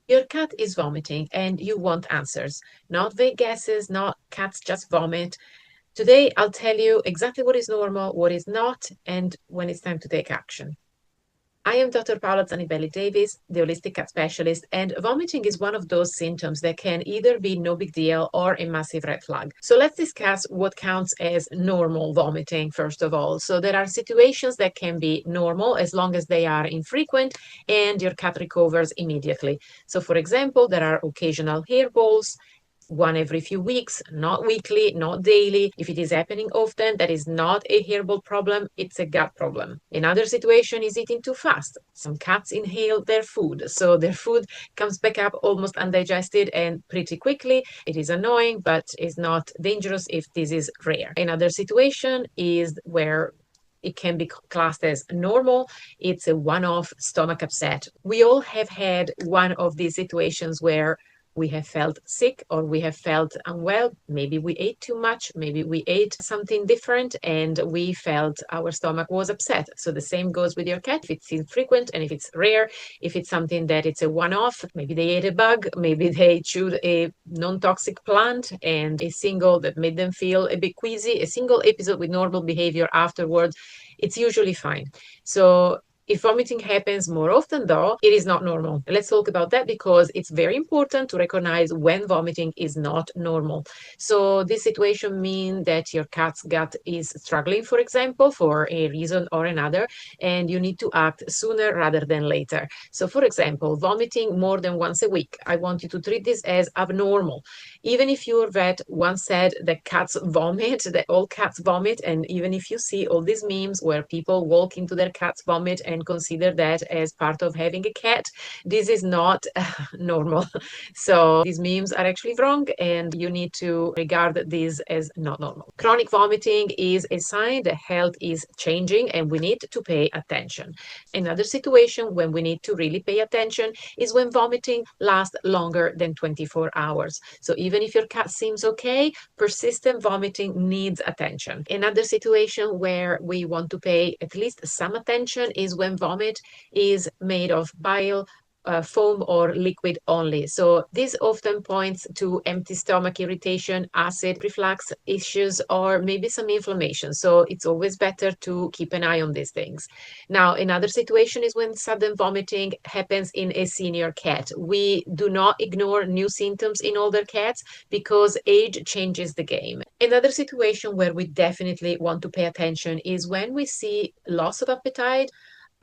Your cat is vomiting and you want answers, not vague guesses, not cats just vomit. Today, I'll tell you exactly what is normal, what is not, and when it's time to take action. I am Dr. Paola Zanibelli Davis, the holistic cat specialist, and vomiting is one of those symptoms that can either be no big deal or a massive red flag. So let's discuss what counts as normal vomiting, first of all. So there are situations that can be normal as long as they are infrequent and your cat recovers immediately. So, for example, there are occasional hairballs, one every few weeks, not weekly, not daily. If it is happening often, that is not a hairball problem, it's a gut problem. Another situation is eating too fast. Some cats inhale their food, so their food comes back up almost undigested and pretty quickly. It is annoying, but is not dangerous if this is rare. Another situation is where it can be classed as normal. It's a one-off stomach upset. We all have had one of these situations where we have felt sick or we have felt unwell. Maybe we ate too much, maybe we ate something different and we felt our stomach was upset. So the same goes with your cat. If it's infrequent and if it's rare, if it's something that it's a one-off, maybe they ate a bug, maybe they chewed a non-toxic plant and a single that made them feel a bit queasy, a single episode with normal behavior afterwards, it's usually fine. So if vomiting happens more often, though, it is not normal. Let's talk about that because it's very important to recognize when vomiting is not normal. So this situation means that your cat's gut is struggling, for example, for a reason or another, and you need to act sooner rather than later. So, for example, vomiting more than once a week. I want you to treat this as abnormal. Even if your vet once said that cats vomit, that all cats vomit, and even if you see all these memes where people walk into their cat's vomit and consider that as part of having a cat, this is not normal. So these memes are actually wrong and you need to regard this as not normal. Chronic vomiting is a sign that health is changing and we need to pay attention. Another situation when we need to really pay attention is when vomiting lasts longer than 24 hours. So even if your cat seems okay, persistent vomiting needs attention. Another situation where we want to pay at least some attention is when vomit is made of bile, foam or liquid only. So this often points to empty stomach irritation, acid reflux issues, or maybe some inflammation. So it's always better to keep an eye on these things. Now, another situation is when sudden vomiting happens in a senior cat. We do not ignore new symptoms in older cats because age changes the game. Another situation where we definitely want to pay attention is when we see loss of appetite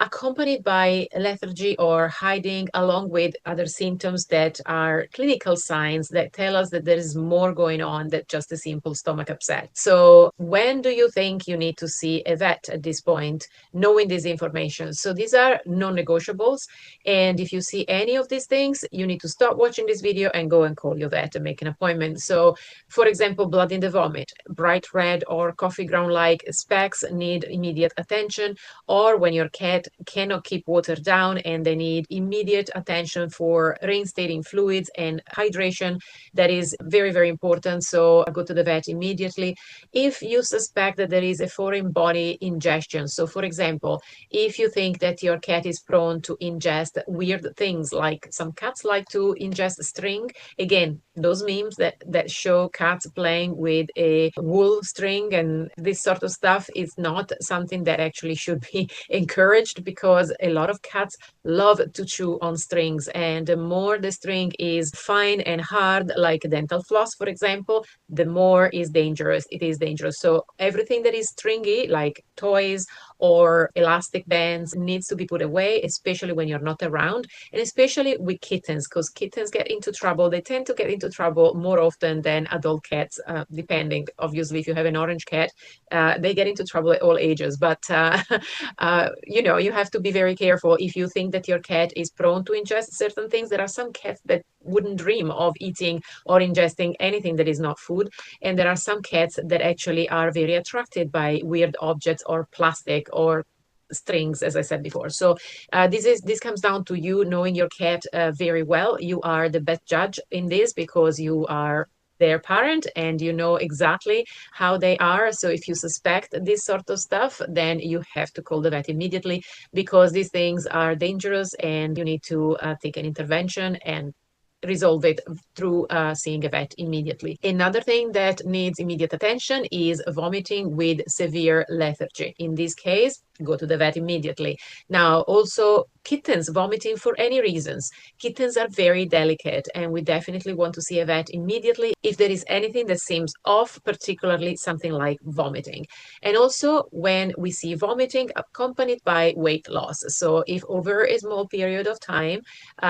accompanied by lethargy or hiding, along with other symptoms that are clinical signs that tell us that there is more going on than just a simple stomach upset. So, when do you think you need to see a vet at this point, knowing this information? So, these are non negotiables. And if you see any of these things, you need to stop watching this video and go and call your vet and make an appointment. So, for example, blood in the vomit, bright red or coffee ground like specks need immediate attention, or when your cat cannot keep water down and they need immediate attention for reinstating fluids and hydration. That is very, very important. So go to the vet immediately. If you suspect that there is a foreign body ingestion, so for example, if you think that your cat is prone to ingest weird things, like some cats like to ingest string, again, those memes that show cats playing with a wool string and this sort of stuff is not something that actually should be encouraged because a lot of cats love to chew on strings, and the more the string is fine and hard, like dental floss, for example, the more is dangerous. It is dangerous. So everything that is stringy, like toys or elastic bands, needs to be put away, especially when you're not around, and especially with kittens, because kittens get into trouble. They tend to get into trouble more often than adult cats, depending. Obviously, if you have an orange cat, they get into trouble at all ages. But you have to be very careful if you think that your cat is prone to ingest certain things. There are some cats that wouldn't dream of eating or ingesting anything that is not food, and there are some cats that actually are very attracted by weird objects or plastic or strings, as I said before. So this comes down to you knowing your cat very well. You are the best judge in this because you are their parent and you know exactly how they are. So if you suspect this sort of stuff, then you have to call the vet immediately, because these things are dangerous and you need to take an intervention and resolve it through seeing a vet immediately. Another thing that needs immediate attention is vomiting with severe lethargy. In this case, go to the vet immediately. Now, also kittens vomiting for any reasons. Kittens are very delicate, and we definitely want to see a vet immediately if there is anything that seems off, particularly something like vomiting. And also when we see vomiting accompanied by weight loss. So if over a small period of time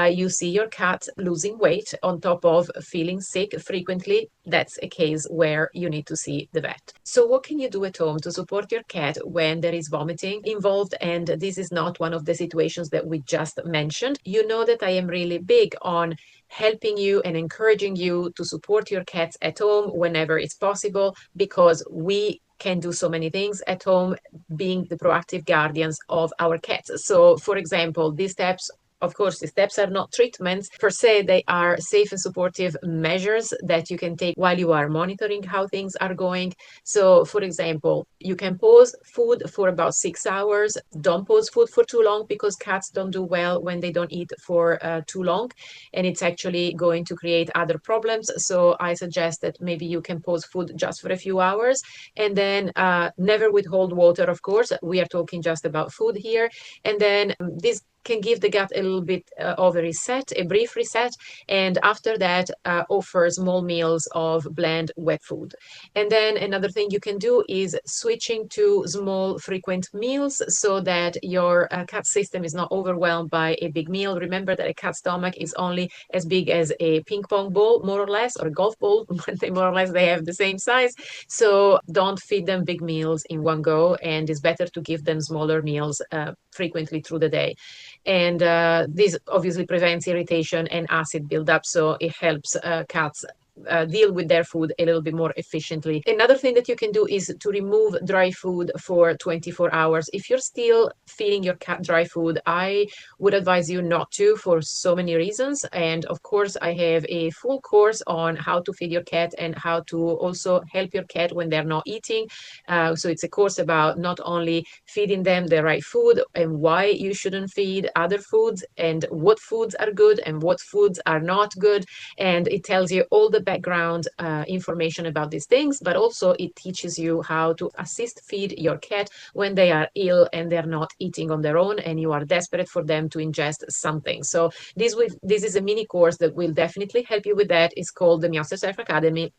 you see your cat losing weight on top of feeling sick frequently, that's a case where you need to see the vet. So what can you do at home to support your cat when there is vomiting involved? And this is not one of the situations that we just mentioned. You know that I am really big on helping you and encouraging you to support your cats at home whenever it's possible, because we can do so many things at home, being the proactive guardians of our cats. So, for example, these steps, of course, the steps are not treatments per se. They are safe and supportive measures that you can take while you are monitoring how things are going. So, for example, you can pause food for about 6 hours. Don't pause food for too long, because cats don't do well when they don't eat for too long, and it's actually going to create other problems. So I suggest that maybe you can pause food just for a few hours, and then never withhold water, of course. We are talking just about food here. And then this can give the gut a little bit of a reset, a brief reset, and after that offer small meals of bland wet food. And then another thing you can do is switching to small frequent meals so that your cat system is not overwhelmed by a big meal. Remember that a cat's stomach is only as big as a ping pong ball, more or less, or a golf ball. More or less they have the same size. So don't feed them big meals in one go, and it's better to give them smaller meals frequently through the day. And this obviously prevents irritation and acid buildup, so it helps cats deal with their food a little bit more efficiently. Another thing that you can do is to remove dry food for 24 hours. If you're still feeding your cat dry food, I would advise you not to, for so many reasons. And of course, I have a full course on how to feed your cat and how to also help your cat when they're not eating. So it's a course about not only feeding them the right food and why you shouldn't feed other foods, and what foods are good and what foods are not good. And it tells you all the background information about these things, but also it teaches you how to assist feed your cat when they are ill and they're not eating on their own and you are desperate for them to ingest something. So this is a mini course that will definitely help you with that. It's called the Meow Self Academy,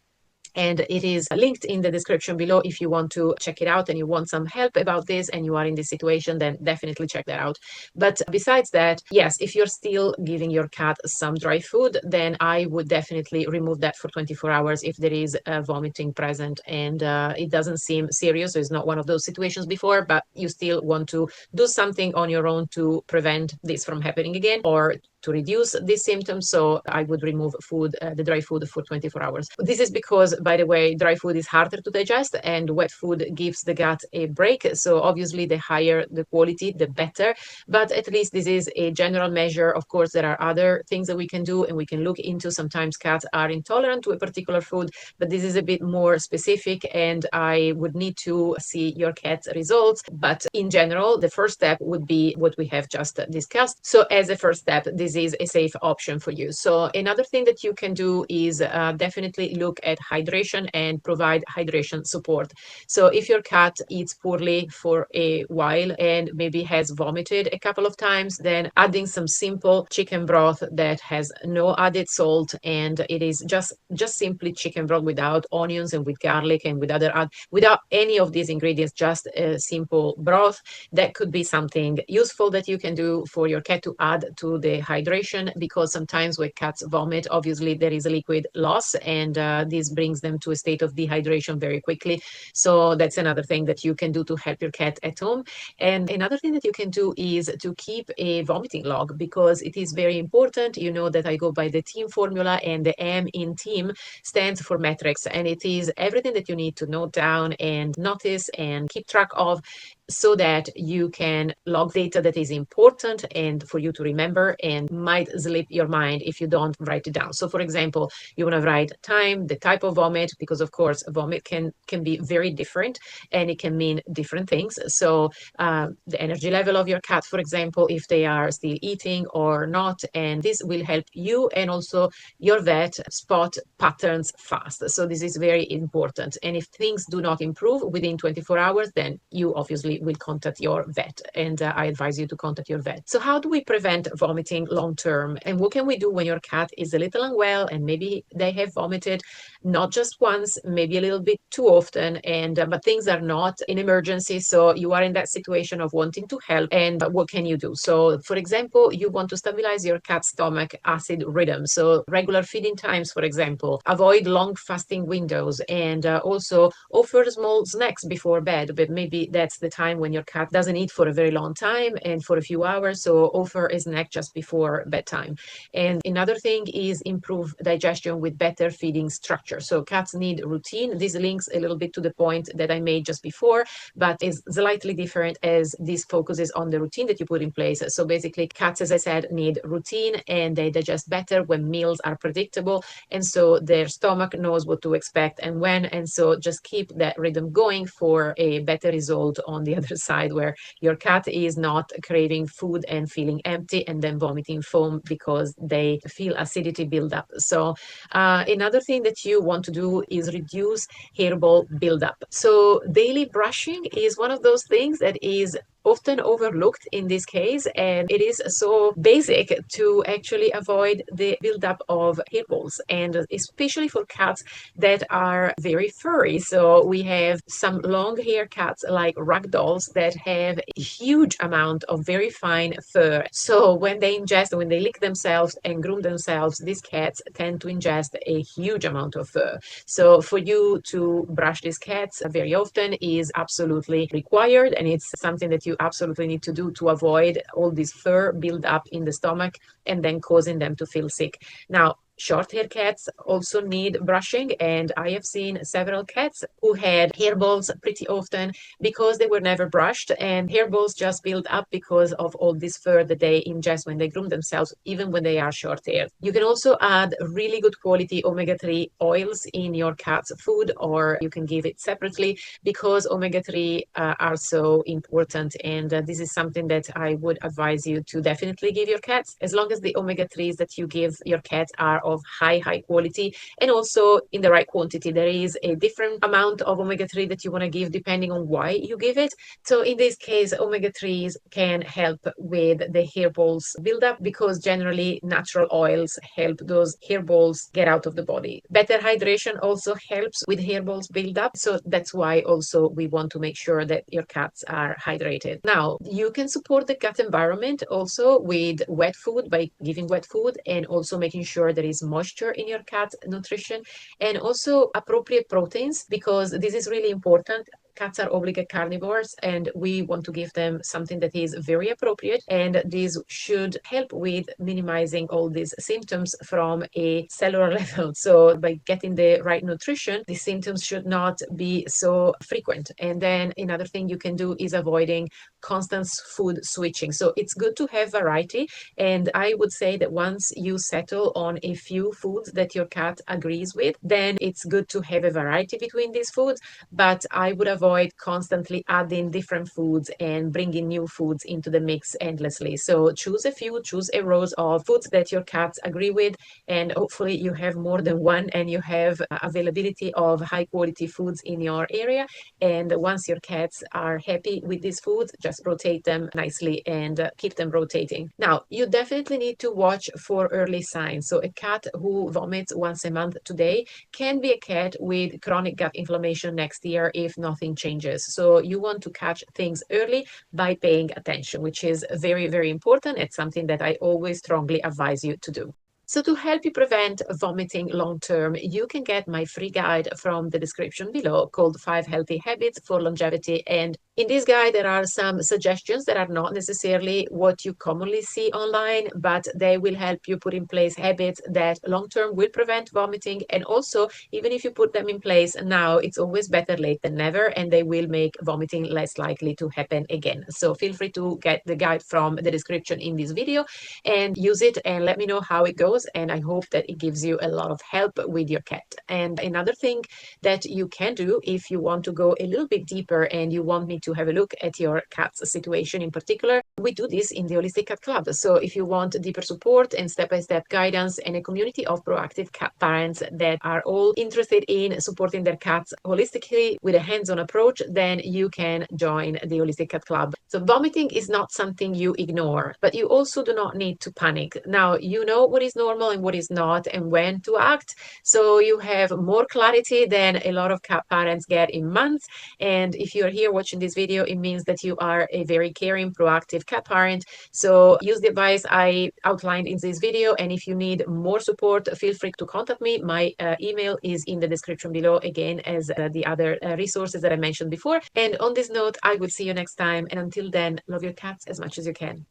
and it is linked in the description below if you want to check it out and you want some help about this and you are in this situation, then definitely check that out. But besides that, yes, if you're still giving your cat some dry food, then I would definitely remove that for 24 hours if there is vomiting present and it doesn't seem serious. So it's not one of those situations before, but you still want to do something on your own to prevent this from happening again or to reduce these symptoms. So I would remove food, the dry food, for 24 hours. This is because, by the way, dry food is harder to digest and wet food gives the gut a break. So obviously the higher the quality, the better. But at least this is a general measure. Of course, there are other things that we can do and we can look into. Sometimes cats are intolerant to a particular food, but this is a bit more specific and I would need to see your cat's results. But in general, the first step would be what we have just discussed. So as a first step, this is a safe option for you. So another thing that you can do is definitely look at hydration and provide hydration support. So if your cat eats poorly for a while and maybe has vomited a couple of times, then adding some simple chicken broth that has no added salt and it is just simply chicken broth without onions and with garlic and without any of these ingredients, just a simple broth, that could be something useful that you can do for your cat to add to the hydration, because sometimes when cats vomit, obviously there is a liquid loss and this brings them to a state of dehydration very quickly. So that's another thing that you can do to help your cat at home. And another thing that you can do is to keep a vomiting log, because it is very important. You know that I go by the team formula, and the M in team stands for metrics, and it is everything that you need to note down and notice and keep track of so that you can log data that is important and for you to remember and might slip your mind if you don't write it down. So for example, you want to write time, the type of vomit, because of course vomit can be very different and it can mean different things. So the energy level of your cat, for example, if they are still eating or not, and this will help you and also your vet spot patterns fast. So this is very important. And if things do not improve within 24 hours, then you obviously will contact your vet. And I advise you to contact your vet. So how do we prevent vomiting long term? And what can we do when your cat is a little unwell and maybe they have vomited not just once, maybe a little bit too often, and but things are not an emergency. So you are in that situation of wanting to help. And what can you do? So for example, you want to stabilize your cat's stomach acid rhythm. So regular feeding times, for example, avoid long fasting windows, and also offer small snacks before bed. But maybe that's the time when your cat doesn't eat for a very long time and for a few hours. So offer a snack just before bedtime. And another thing is improve digestion with better feeding structure. So cats need routine. This links a little bit to the point that I made just before, but is slightly different as this focuses on the routine that you put in place. So basically, cats, as I said, need routine and they digest better when meals are predictable. And so their stomach knows what to expect and when. And so just keep that rhythm going for a better result on the other side, where your cat is not craving food and feeling empty and then vomiting foam because they feel acidity build up. So another thing that you want to do is reduce hairball buildup. So daily brushing is one of those things that is often overlooked in this case, and it is so basic to actually avoid the buildup of hairballs, and especially for cats that are very furry. So we have some long hair cats like rag dolls that have a huge amount of very fine fur. So when they ingest, when they lick themselves and groom themselves, these cats tend to ingest a huge amount of fur. So for you to brush these cats very often is absolutely required, and it's something that you absolutely need to do to avoid all this fur build up in the stomach and then causing them to feel sick. Now, short hair cats also need brushing, and I have seen several cats who had hairballs pretty often because they were never brushed, and hairballs just build up because of all this fur that they ingest when they groom themselves, even when they are short haired. You can also add really good quality omega-3 oils in your cat's food, or you can give it separately because omega-3 are so important, and this is something that I would advise you to definitely give your cats, as long as the omega-3s that you give your cat are of high quality and also in the right quantity. There is a different amount of omega-3 that you want to give depending on why you give it. So in this case, omega-3s can help with the hairballs buildup because generally natural oils help those hairballs get out of the body. Better hydration also helps with hairballs buildup. So that's why also we want to make sure that your cats are hydrated. Now, you can support the cat environment also with wet food by giving wet food and also making sure there is moisture in your cat's nutrition and also appropriate proteins, because this is really important. Cats are obligate carnivores and we want to give them something that is very appropriate, and this should help with minimizing all these symptoms from a cellular level. So by getting the right nutrition, the symptoms should not be so frequent. And then another thing you can do is avoiding constant food switching. So it's good to have variety, and I would say that once you settle on a few foods that your cat agrees with, then it's good to have a variety between these foods, but I would avoid constantly adding different foods and bringing new foods into the mix endlessly. So choose a few, choose a rows of foods that your cats agree with, and hopefully you have more than one and you have availability of high quality foods in your area. And once your cats are happy with these foods, just rotate them nicely and keep them rotating. Now, you definitely need to watch for early signs. So a cat who vomits once a month today can be a cat with chronic gut inflammation next year if nothing changes. So you want to catch things early by paying attention, which is very, very important. It's something that I always strongly advise you to do. So to help you prevent vomiting long term, you can get my free guide from the description below called 5 Healthy Habits for Longevity. And in this guide, there are some suggestions that are not necessarily what you commonly see online, but they will help you put in place habits that long term will prevent vomiting. And also, even if you put them in place now, it's always better late than never, and they will make vomiting less likely to happen again. So feel free to get the guide from the description in this video and use it and let me know how it goes. And I hope that it gives you a lot of help with your cat. And another thing that you can do if you want to go a little bit deeper and you want me to have a look at your cat's situation in particular, we do this in the Holistic Cat Club. So if you want deeper support and step-by-step guidance and a community of proactive cat parents that are all interested in supporting their cats holistically with a hands-on approach, then you can join the Holistic Cat Club. So vomiting is not something you ignore, but you also do not need to panic. Now, you know what is normal and what is not and when to act. So you have more clarity than a lot of cat parents get in months. And if you're here watching this video, it means that you are a very caring, proactive cat parent. So use the advice I outlined in this video. And if you need more support, feel free to contact me. My email is in the description below, again, as the other resources that I mentioned before. And on this note, I will see you next time. And until then, love your cats as much as you can.